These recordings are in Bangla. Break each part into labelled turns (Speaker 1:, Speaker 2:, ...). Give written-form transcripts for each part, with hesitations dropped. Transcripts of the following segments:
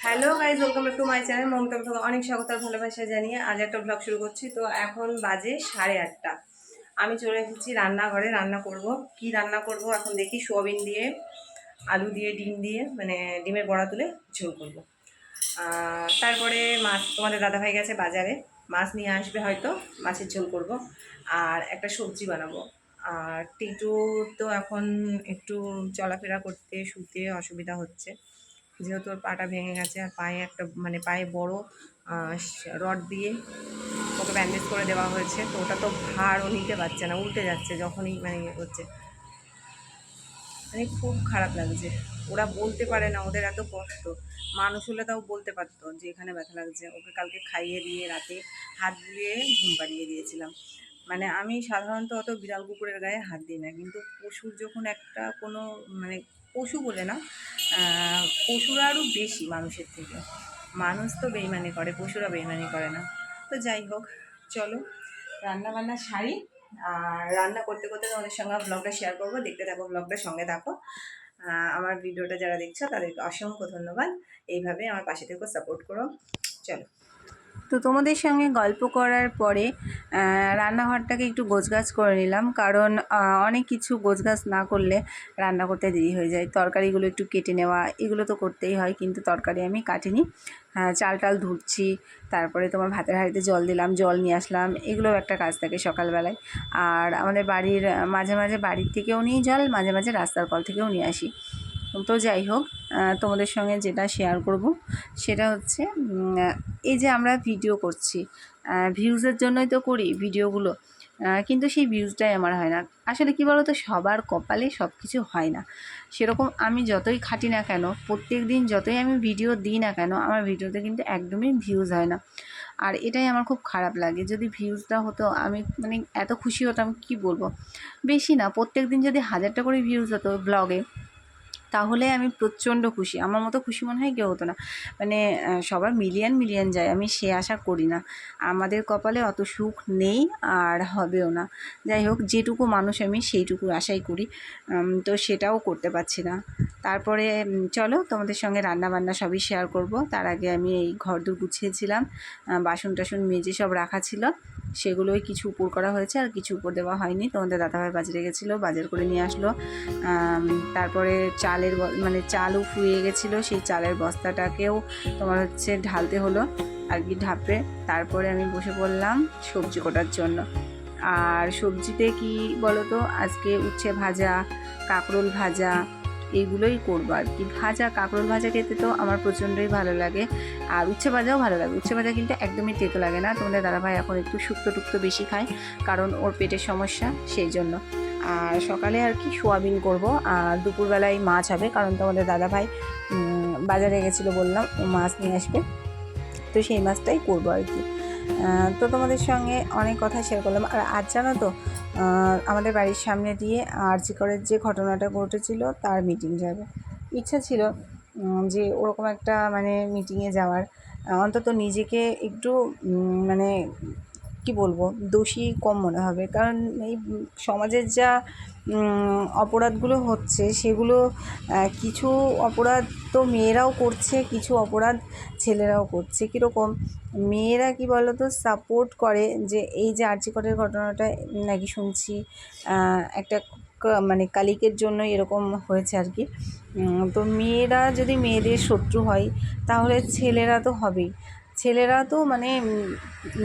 Speaker 1: Hello guys, welcome back to my channel. Mamata থেকে অনেক স্বাগত আর ভালোবাসা জানিয়ে আজ একটা ব্লগ শুরু করছি। তো এখন বাজে 8:30। আমি চলে এসেছি রান্নাঘরে। রান্না করব, কি রান্না করব এখন দেখি। সোয়াবিন দিয়ে, আলু দিয়ে, ডিম দিয়ে, মানে ডিমের বড়া তুলে ঝোল করব। তারপরে মাছ, তোমাদের দাদাভাই গেছে বাজারে, মাছ নিয়ে আসবে হয়তো, মাছের ঝোল করব। আর একটা সবজি বানাবো। আর টিটু তো এখন একটু চলাফেরা করতে, শুতে অসুবিধা হচ্ছে, যেহেতু ওর পাটা ভেঙে গেছে। আর পায়ে একটা মানে পায়ে বড় রড দিয়ে ওকে ব্যান্ডেজ করে দেওয়া হয়েছে। তো ওটা তো ভার ও নিতে পারছে না, উল্টে যাচ্ছে যখনই মানে হচ্ছে। মানে খুব খারাপ লাগছে। ওরা বলতে পারে না, ওদের এত কষ্ট। মানুষ হলে তাও বলতে পারতো যে এখানে ব্যথা লাগছে। ওকে কালকে খাইয়ে দিয়ে রাতে হাত বুলিয়ে ঘুম পাড়িয়ে দিয়েছিলাম। মানে আমি সাধারণত অত বিড়াল কুকুরের গায়ে হাত দিই না, কিন্তু পশুর যখন একটা কোনো মানে পশু বলে না, পশুরা আরও বেশি মানুষের থেকে। মানুষ তো বেইমানি করে, পশুরা বেইমানি করে না। তো যাই হোক, চলো রান্না বান্না সারি। আর রান্না করতে করতে তোমাদের সঙ্গে ব্লগটা শেয়ার করবো, দেখতে থাকো ব্লগটা, সঙ্গে থাকো। আমার ভিডিওটা যারা দেখছো তাদেরকে অসংখ্য ধন্যবাদ। এইভাবে আমার পাশে থেকে সাপোর্ট করো। চলো। তো তোমাদের সঙ্গে গল্প করার পরে রান্নাঘরটাকে একটু গোছগাছ করে নিলাম, কারণ অনেক কিছু গোছগাছ না করলে রান্না করতে দেরি হয়ে যায়। তরকারিগুলো একটু কেটে নেওয়া, এগুলো তো করতেই হয়, কিন্তু তরকারি আমি কাটিনি। চাল টাল ধুচ্ছি, তারপরে তোমার ভাতের হাঁড়িতে জল দিলাম, জল নিয়ে আসলাম, এগুলোও একটা কাজ থাকে সকালবেলায়। আর আমাদের বাড়ির মাঝে মাঝে বাড়ির থেকেও নিই জল, মাঝে মাঝে রাস্তার কল থেকেও নিয়ে আসি। তো যাই হোক, তোমাদের সঙ্গে যেটা শেয়ার করব সেটা হচ্ছে এই যে আমরা ভিডিও করছি, ভিউজের জন্যই তো করি ভিডিওগুলো, কিন্তু সেই ভিউজটাই আমার হয় না। আসলে কী বলো তো, সবার কপালে সব কিছু হয় না। সেরকম আমি যতই খাটি না কেন, প্রত্যেক দিন যতই আমি ভিডিও দিই না কেন, আমার ভিডিওতে কিন্তু একদমই ভিউজ হয় না। আর এটাই আমার খুব খারাপ লাগে। যদি ভিউজটা হতো, আমি মানে এত খুশি হতাম, কি বলবো। বেশি না, প্রত্যেক দিন যদি 1000টা করে ভিউজ হতো ব্লগে, তাহলে আমি প্রচণ্ড খুশি। আমার মতো খুশি মনে হয় কেউ হতো না। মানে সবার মিলিয়ন মিলিয়ন যায়, আমি সে আশা করি না। আমাদের কপালে অত সুখ নেই, আর হবেও না। যাই হোক, যেটুকু মানুষ আমি সেইটুকু আশাই করি, তো সেটাও করতে পারছি না। তারপরে চলো তোমাদের সঙ্গে রান্না বান্না সবই শেয়ার করব। তার আগে আমি এই ঘরদোর গুছিয়েছিলাম, বাসন টাসন মেজে সব রাখা ছিল, সেগুলোই কিছু উপর করা হয়েছে, আর কিছু উপর দেওয়া হয়নি। তোমাদের দাদাভাই বাজারে গেছিলো, বাজার করে নিয়ে আসলো। তারপরে মানে চালও ফুরিয়ে গেছিলো, সেই চালের বস্তাটাকেও তোমার হচ্ছে ঢালতে হলো আর কি, ঢাপে। তারপরে আমি বসে পড়লাম সবজি কাটার জন্য। আর সবজিতে কি বলো তো, আজকে উচ্ছে ভাজা, কাঁকরোল ভাজা, এইগুলোই করবো আর কি। ভাজা, কাঁকরোল ভাজা খেতে তো আমার প্রচণ্ডই ভালো লাগে, আর উচ্ছে ভাজাও ভালো লাগে। উচ্ছে ভাজা কিন্তু একদমই তেতো লাগে না। তোমাদের দাদাভাই এখন একটু শুক্তো টুক্তো বেশি খায়, কারণ ওর পেটের সমস্যা, সেই জন্য। আর সকালে আর কি সোয়াবিন করব, আর দুপুরবেলায় মাছ হবে, কারণ তোমাদের দাদাভাই বাজারে গেছিলো বললাম, ও মাছ নিয়ে আসবে, তো সেই মাছটাই করবো আর কি। তো তোমাদের সঙ্গে অনেক কথা শেয়ার করলাম। আর আজ জানো তো, আমাদের বাড়ির সামনে দিয়ে আরজি করের যে ঘটনাটা ঘটেছিল, তার মিটিং যাবে। ইচ্ছা ছিল যে ওরকম একটা মানে মিটিংয়ে যাওয়ার, অন্তত নিজেকে একটু মানে কি বলবো, দোষী কম মনে হবে। কারণ এই সমাজের যা অপরাধগুলো হচ্ছে, সেগুলো কিছু অপরাধ তো মেয়েরাও করছে, কিছু অপরাধ ছেলেরাও করছে। কীরকম, মেয়েরা কি বলো তো সাপোর্ট করে, যে এই যে আরজি করের ঘটনাটা নাকি শুনছি একটা মানে কালিকের জন্য এরকম হয়েছে আর কি। তো মেয়েরা যদি মেয়েদের শত্রু হয়, তাহলে ছেলেরা তো হবেই। ছেলেরা তো মানে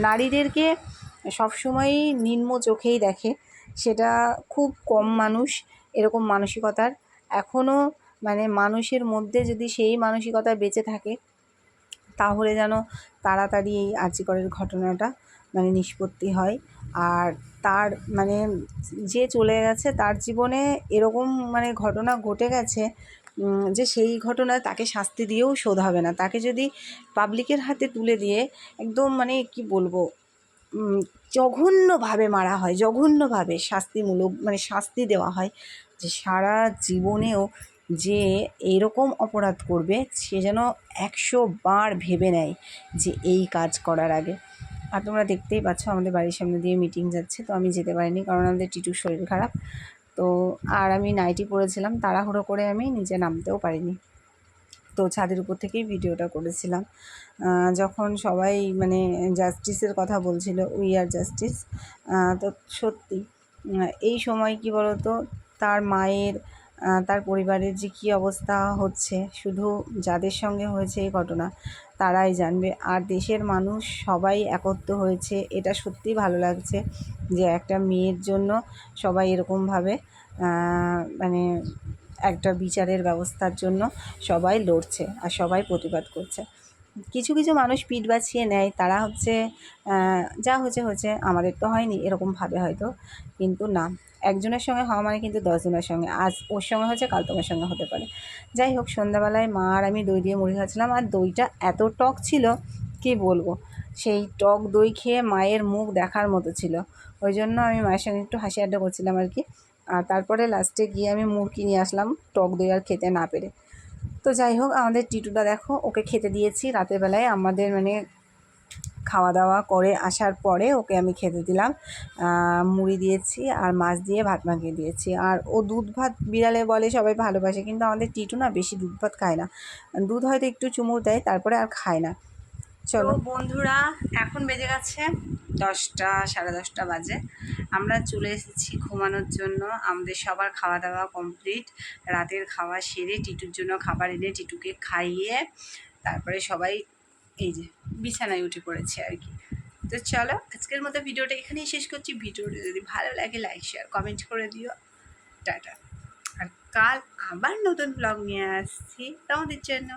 Speaker 1: নারীদেরকে সবসময়ই নিম্ন চোখেই দেখে। সেটা খুব কম মানুষ এরকম মানসিকতার। এখনও মানে মানুষের মধ্যে যদি সেই মানসিকতা বেঁচে থাকে, তাহলে যেন তাড়াতাড়ি এই আরজি করের ঘটনাটা মানে নিষ্পত্তি হয়। আর তার মানে যে চলে গেছে, তার জীবনে এরকম মানে ঘটনা ঘটে গেছে যে সেই ঘটনায় তাকে শাস্তি দিয়েও শোধ হবে না। তাকে যদি পাবলিকের হাতে তুলে দিয়ে একদম মানে কি বলবো, জঘন্যভাবে মারা হয়, জঘন্যভাবে শাস্তিমূলক মানে শাস্তি দেওয়া হয়, যে সারা জীবনেও যে এরকম অপরাধ করবে, সে যেন 100 বার ভেবে নেয় যে এই কাজ করার আগে। আর তোমরা দেখতেই পাচ্ছ আমাদের বাড়ির সামনে দিয়ে মিটিং যাচ্ছে, তো আমি যেতে পারিনি, কারণ আমাদের টিটুর শরীর খারাপ। তো আর আমি নাইটি পরেছিলাম, তাড়াহুড়ো করে আমি নিচে নামতেও পারিনি।
Speaker 2: তো ছাদের উপর থেকেই ভিডিওটা করেছিলাম। যখন সবাই মানে জাস্টিসের কথা বলছিল, উই আর জাস্টিস, তো সত্যি এই সময় কি বলতো, তার মায়ের তার পরিবারের যে কী অবস্থা হচ্ছে, শুধু যাদের সঙ্গে হয়েছে এই ঘটনা তারাই জানবে। আর দেশের মানুষ সবাই একত্র হয়েছে, এটা সত্যিই ভালো লাগছে যে একটা মেয়ের জন্য সবাই এরকমভাবে মানে একটা বিচারের ব্যবস্থার জন্য সবাই লড়ছে আর সবাই প্রতিবাদ করছে। কিছু কিছু মানুষ পিঠ বাঁচিয়ে নেয়, তারা হচ্ছে যা হয়েছে হয়েছে, আমাদের তো হয়নি এরকম ভাবে হয়তো, কিন্তু না, একজনের সঙ্গে হওয়া মানে কিন্তু 10 জনের সঙ্গে, আজ ওর সঙ্গে হয়েছে কাল তোমার সঙ্গে হতে পারে। যাই হোক, সন্ধ্যাবেলায় মা আর আমি দই দিয়ে মুড়ি খাচ্ছিলাম, আর দইটা এত টক ছিল কী বলবো। সেই টক দই খেয়ে মায়ের মুখ দেখার মতো ছিল, ওই জন্য আমি মায়ের সঙ্গে একটু হাসি আড্ডা করছিলাম আর কি। আর তারপরে লাস্টে গিয়ে আমি মুড়কি নিয়ে আসলাম, টক দই আর খেতে না পেরে। তো যাই হোক, আমাদের টিটুটা দেখো, ওকে খেতে দিয়েছি রাতের বেলায়, আমাদের মানে খাওয়া দাওয়া করে আসার পরে ওকে আমি খেতে দিলাম। মুড়ি দিয়েছি আর মাছ দিয়ে ভাত মাখিয়ে দিয়েছি। আর ও দুধ ভাত বিড়ালে বলে সবাই ভালোবাসে, কিন্তু আমাদের টিটু না বেশি দুধ ভাত খায় না, দুধ হয়তো একটু চুমুর দেয়, তারপরে আর খায় না। চলো বন্ধুরা, এখন বেজে গেছে 10টা, 10:30 বাজে। আমরা চলে এসেছি ঘুমানোর জন্য। আমাদের সবার খাওয়া দাওয়া কমপ্লিট, রাতের খাওয়া সেরে টিটুর জন্য খাবার এনে টিটুকে খাইয়ে তারপরে সবাই এই যে বিছানায় উঠে পড়েছে আর কি। তো চলো, আজকের মতো ভিডিওটা এখানেই শেষ করছি। ভিডিওটা যদি ভালো লাগে লাইক শেয়ার কমেন্ট করে দিও। টাটা। আর কাল আবার নতুন ব্লগ নিয়ে আসছি তোমাদের জন্য।